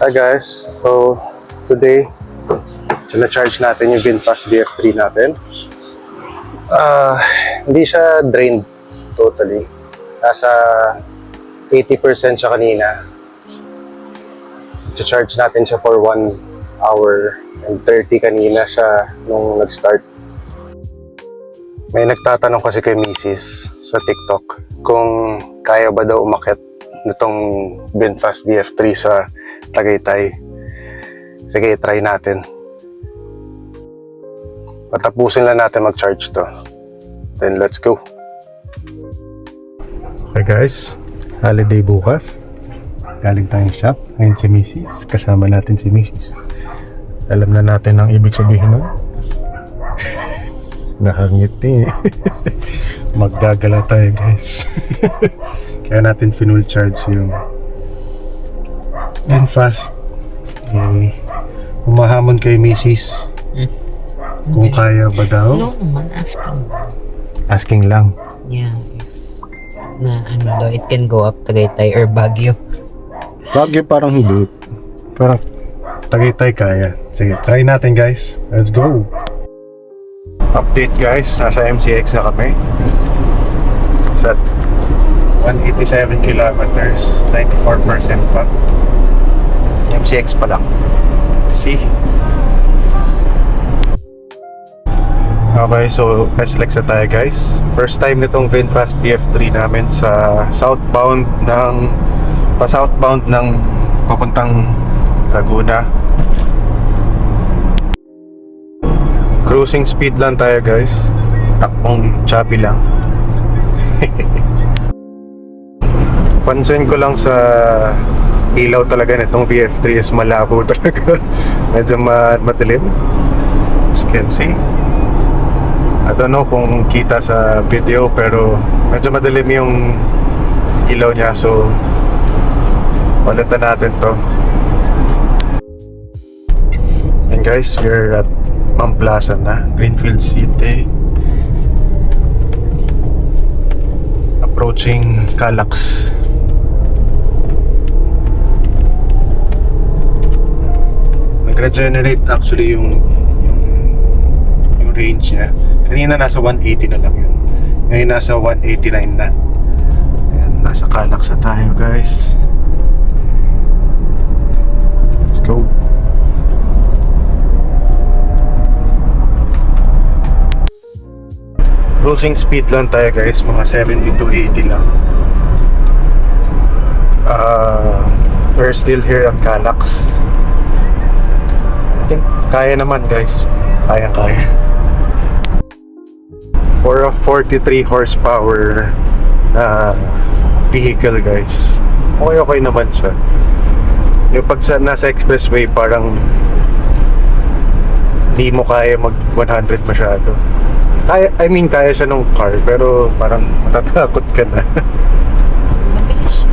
Hi guys, so today sina-charge natin yung VinFast DF3 natin. Hindi siya drained totally. Nasa 80% siya kanina. I-charge natin siya for 1 hour and 30 kanina siya nung nag-start. May nagtatanong kasi kay Mrs. sa TikTok kung kaya ba daw umakyat nitong VinFast DF3 sa Tagaytay. Sige, try natin. Patapusin lang natin mag-charge to. Then let's go. Okay guys, holiday bukas. Galing tayong shop. Ngayon si Mrs. Kasama natin si Mrs. Alam na natin ang ibig sabihin nun. Nakangiti. Maggagala tayo guys. Kaya natin full charge yung VinFast. Humahamon kay Mrs. Kung kaya ba daw? No naman, asking. Asking lang. Yeah. Na ano daw, it can go up Tagaytay or Baguio. Baguio parang hindi. Parang Tagaytay kaya. Sige, try natin guys. Let's go. Update guys, nasa MCX na kami. Sa 187 kilometers, 94% pa. MCX pa lang. Let's see. Okay, so SLEX na tayo guys. First time nitong VinFast DF3 namin sa southbound ng papuntang Laguna. Cruising speed lang tayo guys. Takbong choppy lang. Pansin ko lang sa ilaw talaga nitong VF3 is malabo talaga. Medyo madilim. As you can see. I don't know kung kita sa video pero medyo madilim yung ilaw niya, so palitan natin to. And guys, we're at Mamplasan na, Greenfield City. Approaching Calax. Nag-regenerate actually yung range niya. Kanina nasa 180 na lang yun. Ngayon nasa 189 na. Ayan, nasa Calax na tayo guys. Let's go. Cruising speed lang tayo guys, mga 70 to 80 lang. We're still here at Calax. I think kaya naman guys. Kaya. For a 43 horsepower na vehicle guys, okay naman siya. Yung pag nasa expressway parang hindi mo kaya mag 100 masyado. Kaya siya nung car pero parang matatakot ka na. Mabilis.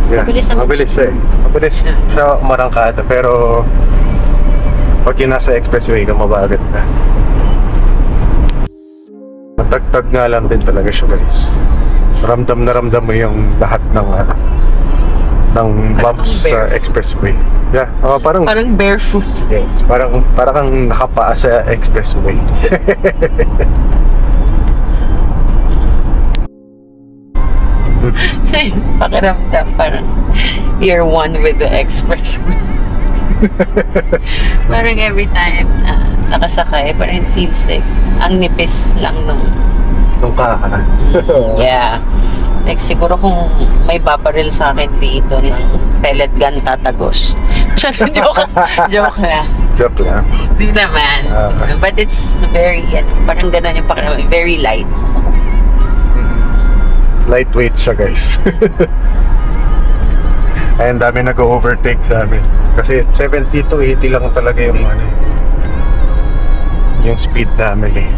Yeah, mabilis siya eh. Mabilis siya umarangkada pero pag yung nasa expressway ka, mabagat na. Matagtag nga lang din talaga siya guys. Ramdam mo yung lahat ng bumps sa expressway. Yeah, parang barefoot. yes, parang kang nakapaa sa expressway. Pakiramdam parang you're one with the expressway. Parang every time na nakasakay, parang it feels like ang nipis lang nung kaha. yeah. Like siguro kung may babaril sa akin dito ng pellet gun tatagos. Joke lang. Joke lang. Di naman. But it's very, parang gano'n yung pakiramdam, very light. Lightweight siya guys. Ay, ang dami nag-overtake sa amin. Kasi 70 to 80 lang talaga yung speed namin eh.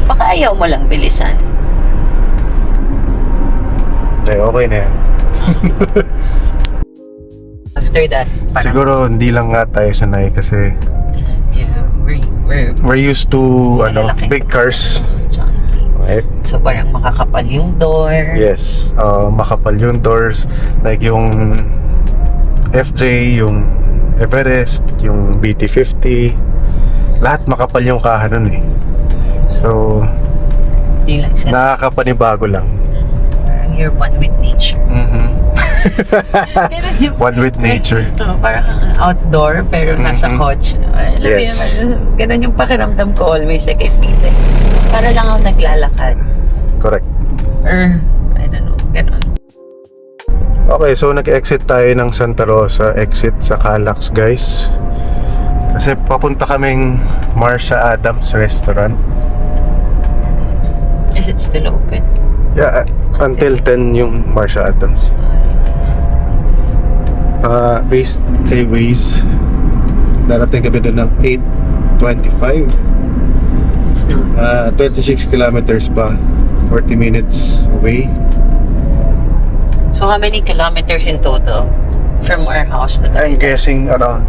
Baka ayaw mo lang bilisan. Okay na yan. After that, parang, Siguro hindi lang nga tayo sanay kasi yeah, we're used to big cars. Chunky. Right? So parang makakapal yung door. Yes, makapal yung doors. Like yung FJ, yung Everest, yung BT50. Lahat makapal yung kaha nun eh. So, Di lang sa nakakapanibago lang. parang you're one with nature. One with nature. Parang kang outdoor pero nasa coach. Alam mo Yes. yun, ganun yung pakiramdam ko always. Like I feel like para lang ako naglalakad. Correct. Or, I don't know, ganun. Okay, so nag-exit tayo ng Santa Rosa, exit sa Calax, guys. Kasi papunta kaming Marsha Adams Restaurant. Is it still open? Yeah, until 10 yung Marsha Adams. Based kay Waze, darating kami doon ng 8:25. It's not. 26 kilometers pa, 40 minutes away. So how many kilometers in total from our house to I'm guessing around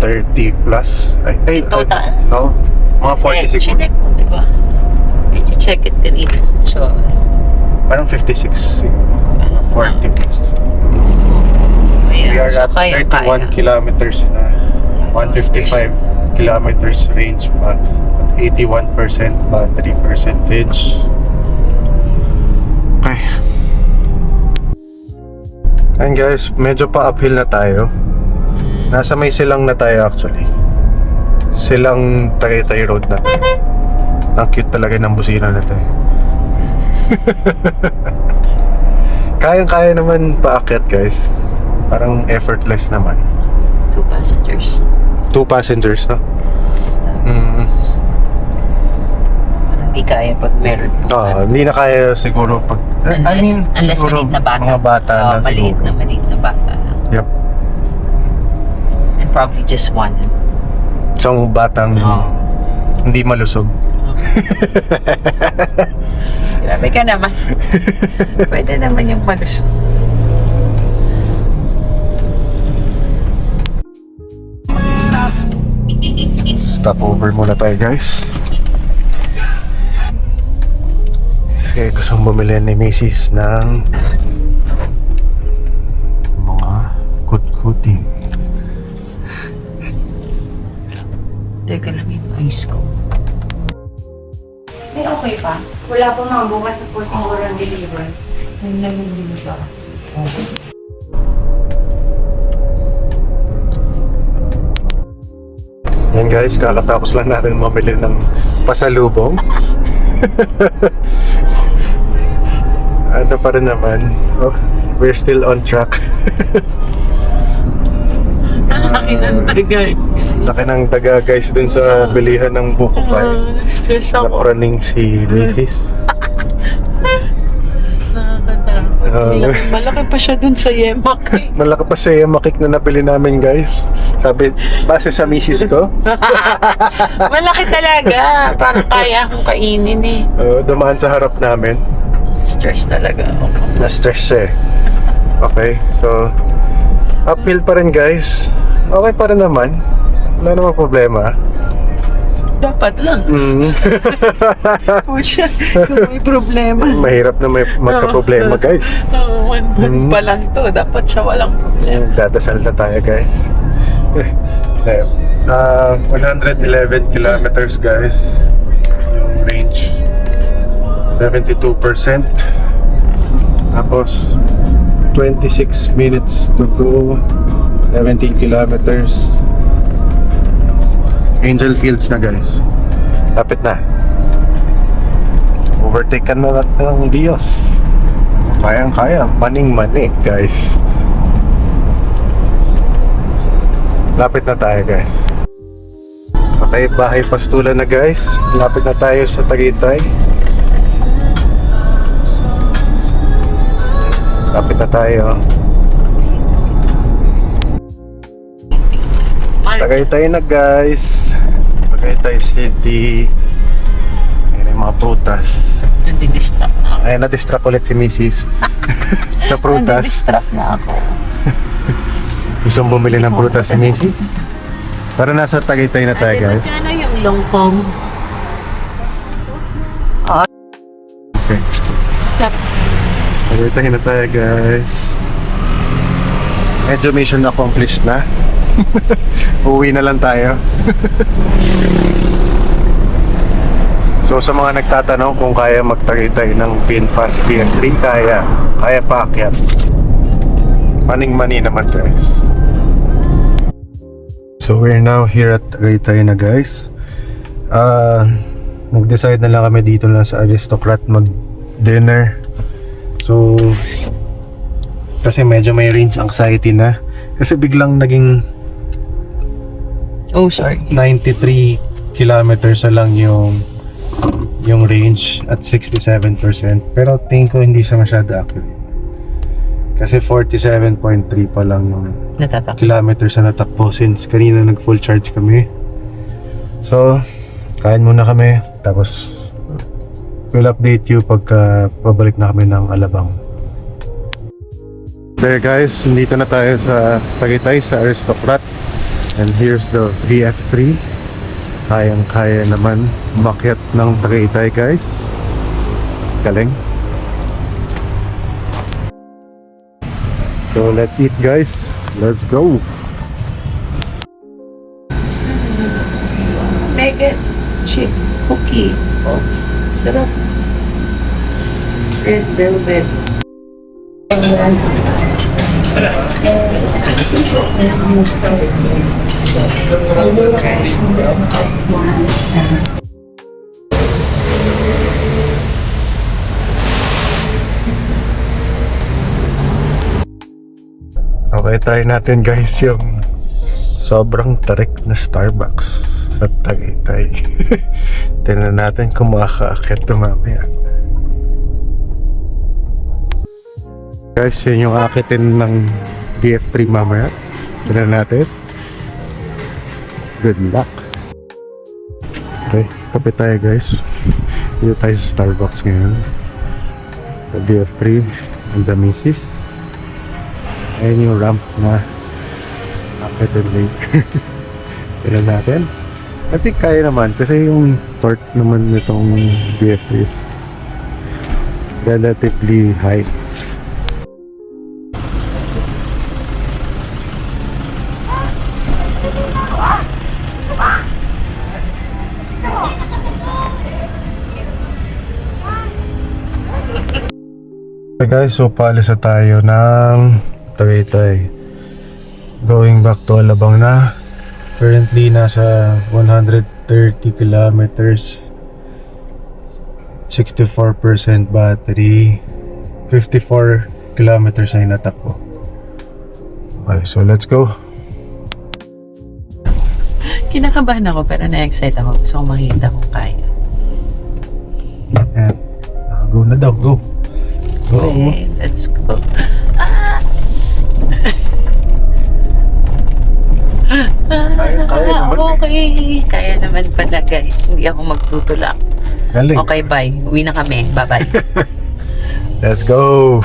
30 plus. Total? No, mga 46. Chinek mo, di ba? Did you check it kanina? So, Parang 56, 40 plus. ayan. We are So, at kaya. 31 kilometers na. 155 kilometers range pa. At 81% battery percentage. Okay. And guys, medyo pa uphill na tayo. Nasa may silang na tayo actually. Silang Tagaytay Road na tayo. Ang cute talaga ng busina na tayo. Kayang-kaya naman paakyat guys. Parang effortless naman. 2 passengers. 2 passengers, no? Parang di kaya pag meron po. Hindi na kaya siguro pag... Unless siguro maliit na bata. Mga bata na maliit na bata lang. Yep. And probably just one. Isang batang hindi malusog. Grabe ka naman. Pwede naman yung malusog. Stop over muna tayo guys. Kasi gusto bumili ni Macy's ng mga kut-kuting. Teka lang yung ice ko. May okay pa? Wala po mga bukas na po siguro ang deliver. Yung namin ba? Yan guys, kakatapos lang natin mamili ng pasalubong. Ano pa rin naman, we're still on track. Laki ng tagay. Laki ng daga guys dun sa bilihan ng buko pie. Stress ako. Napraning si Macy's. Nakakatakot. Malaki pa siya dun sa yemak. Malaki pa sa makik na nabili namin guys. Sabi, base sa Macy's ko, Malaki talaga. Parang kaya akong kainin eh. dumaan sa harap namin. Stress talaga ako. Na-stress siya eh. Okay, so uphill pa rin guys. Okay pa rin naman. Wala namang problema. Dapat lang. Pucha, kung may problema. Mahirap na may magka-problema guys. One month pa lang to. Dapat siya walang problema. Dadasal na tayo guys. 111 kilometers guys. Yung range 72%. Tapos 26 minutes to go. 17 kilometers. Angel Fields na guys. Lapit na. Overtake na natin ng Dios. Kayang-kaya. Maning-mani guys. Lapit na tayo guys. Okay, bahay Pastulan na guys. Lapit na tayo sa Tagaytay. Lapit na tayo. Tagaytay na guys. Tagaytay City. Ayan yung mga prutas. Nadi-distract na ako. Ayan, na-distract ulit si Mrs. Sa prutas. Nadi-distract na ako. Gusto mong bumili ng prutas si Mrs. Para nasa Tagaytay na tayo guys. Ano yung longkong? Okay. Sarap. Tagaytay na tayo guys. medyo mission accomplished na. Uwi na lang tayo. So sa mga nagtatanong kung kaya magtagitay ng VinFast BF3, kaya paakyat. Maning-mani naman guys. So we're now here at Tagaytay na guys. Nag-decide na lang kami dito lang sa Aristocrat mag-dinner. So kasi medyo may range anxiety na. Kasi biglang naging Oh, sorry. 93 kilometers na lang yung range at 67%. Pero tingin ko hindi siya masyado accurate. Kasi 47.3 pa lang yung Natatak. kilometers na natakbo since kanina nag full charge kami. So, kain muna kami. Tapos, we'll update you pagka pabalik na kami ng Alabang. There guys, nandito na tayo sa Tagaytay sa Aristocrat. And here's the VF3. Kayang-kaya naman umakyat ng Tagaytay guys. Galing. So let's eat guys. Let's go. Mega chip cookie. Oh, sarap. Red velvet. Okay, try natin guys yung sobrang tarik na Starbucks sa Tagaytay. Tingnan natin kung makakaakyat ito mamaya. Guys, yun yung aakitin ng BF3 mamaya. Tingnan natin. Good luck. Okay, kape tayo guys. Dito tayo sa Starbucks ngayon. Sa BF3 and the Macy's. Ayan yung ramp na akitin later. Tingnan natin. I think kaya naman kasi yung torque naman nitong BF3 is relatively high. Okay guys, so paalis na tayo ng Tagaytay. Going back to Alabang na. Currently nasa 130 kilometers, 64% battery, 54 kilometers ay natakbo. Okay, so let's go. Kinakabahan ako pero na-excite ako. Gusto kong makita kung kaya. And, go na daw, go. Go. Okay, let's go. Kaya naman eh. Okay, kaya naman pala guys. Hindi ako magtutulak. Galing. Okay, bye. Uwi na kami. Bye-bye. Let's go.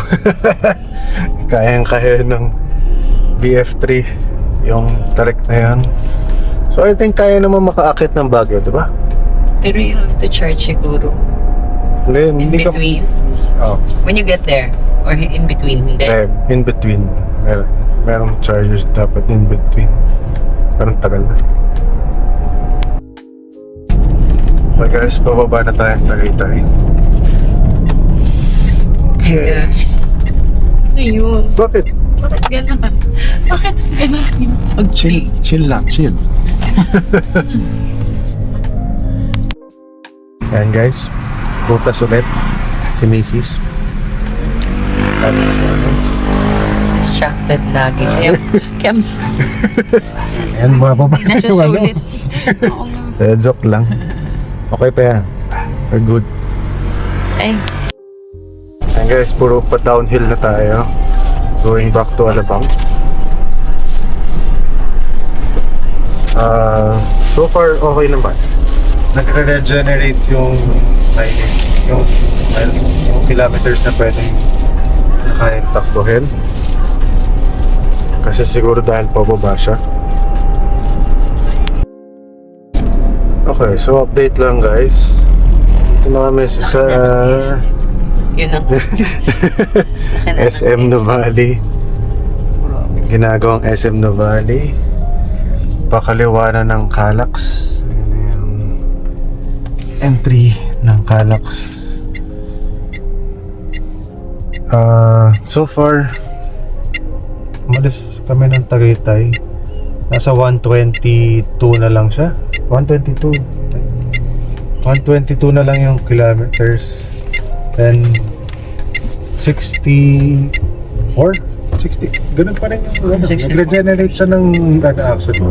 Kayang-kaya ng BF3 yung tarik na yan. So I think kaya naman makaakit ng Baguio, di ba? Pero you have to charge siguro. In Hindi ka... between. Oh, When you get there. Or in between. Hindi. in between. Merong chargers dapat in between. Parang tagal na. Okay guys, pababa na tayo ng Tagaytay. Yeah. Ano yun? Bakit? Bakit gano'n? Bakit gano'n yung pag-chill? Chill lang, chill. Ayan guys, butas ulit si Macy's. Distracted lagi. Kaya Ayan, bababa na yung ano. nasusulit. Oo nga. Joke lang. Okay pa yan. We're good. Ay, Ayan guys, puro pa downhill na tayo. Going back to Alabang. So far, okay naman. Nagre-regenerate yung mileage, yung kilometers na pwedeng kayang takbuhin. Kasi siguro dahil pababa siya. Okay, so update lang guys. Ito na kami sa yun ang SM Nuvali. ginagawang SM Nuvali. Pakaliwa na ng Calax. Ayan na yung entry ng Calax. So far, umalis kami ng Tagaytay. Nasa 122 na lang siya. 122 na lang yung kilometers. And 60 ganun pa rin yung 64. nag-regenerate siya ng actually.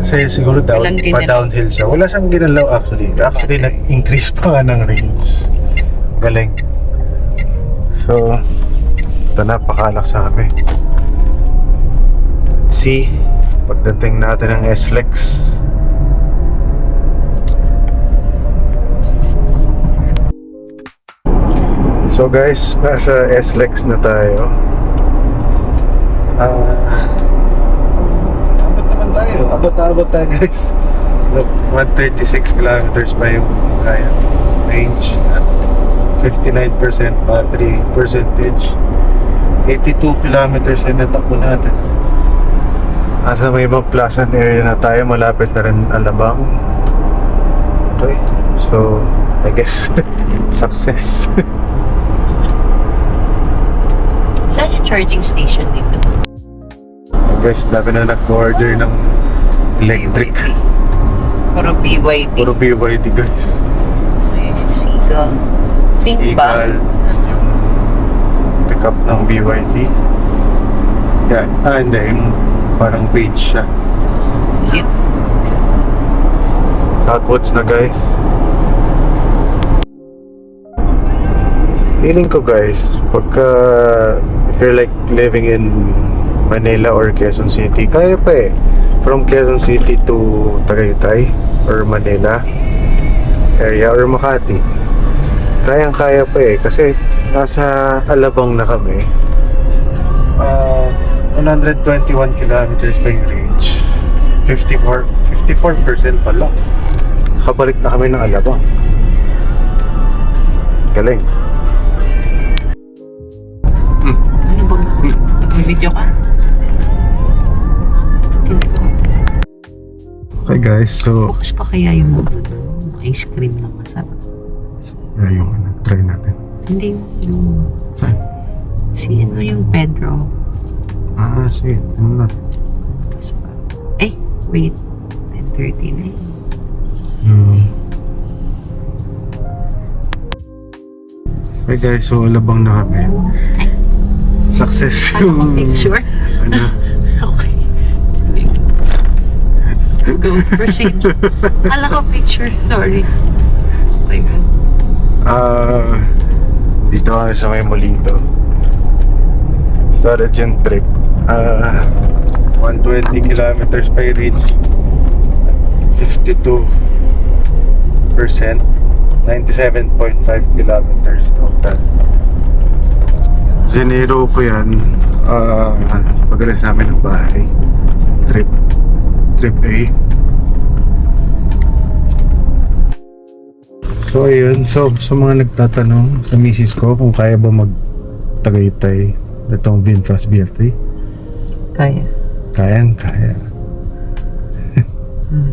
Kasi siguro Walang ginalaw. pa-downhill siya. Wala siyang ginalaw actually. Actually, nag-increase pa nga ng range. Galing. So, ito na, pakalak sa kami. Let's see, pagdating natin ng SLEX. So guys, nasa SLEX na tayo. Abot tayo guys. Look, 136 kilometers pa yung kaya range at 59% battery percentage. 82 kilometers ay natakbo natin. Asa may ibang pleasant area na tayo, malapit na rin Alabang. Okay, so I guess success. Saan yung charging station dito? Guys, dami na nag-order ng electric. Puro BYD. Puro BYD guys. Ayan yung Seagull. Pink ba? Seagull, yung pick up ng BYD. Yeah, hindi, yung parang beige siya. Cute. Southwoods na guys. Feeling ko guys, pagka if you're like living in Manila or Quezon City, kaya pa eh. From Quezon City to Tagaytay or Manila area or Makati, kayang-kaya pa eh. Kasi nasa Alabang na kami. 121 kilometers pa yung range. 54% pa lang. Kabalik na kami ng Alabang. Galing. Ano ba? Video ka? Okay guys, so Focus pa kaya yung ice cream na masarap? yung try natin. Hindi yung Saan? sino yung Pedro? Sige. Ano na? Wait. 10:30 na yun. Okay guys, so Alabang na kami. Ay. Success Ano yung... ko picture? Ano? Okay. Go, proceed. Kala ko picture. Sorry. Oh my God. Dito kami sa may Molito. Started yung trip. 120 kilometers pa yung reach. 52%. 97.5 kilometers total. Zenero ko yan. Pag-alis namin ng bahay. Trip A. So ayun, so sa mga nagtatanong sa misis ko kung kaya ba mag-Tagaytay itong VinFast BF3, Kaya. kaya.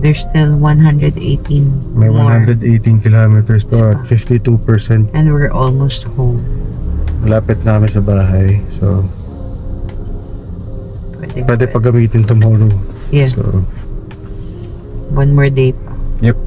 There's still 118 May more. 118 kilometers pa at 52%. And we're almost home. Malapit na kami sa bahay. So pwede pa gamitin tomorrow. Yeah. So One more day pa. yep.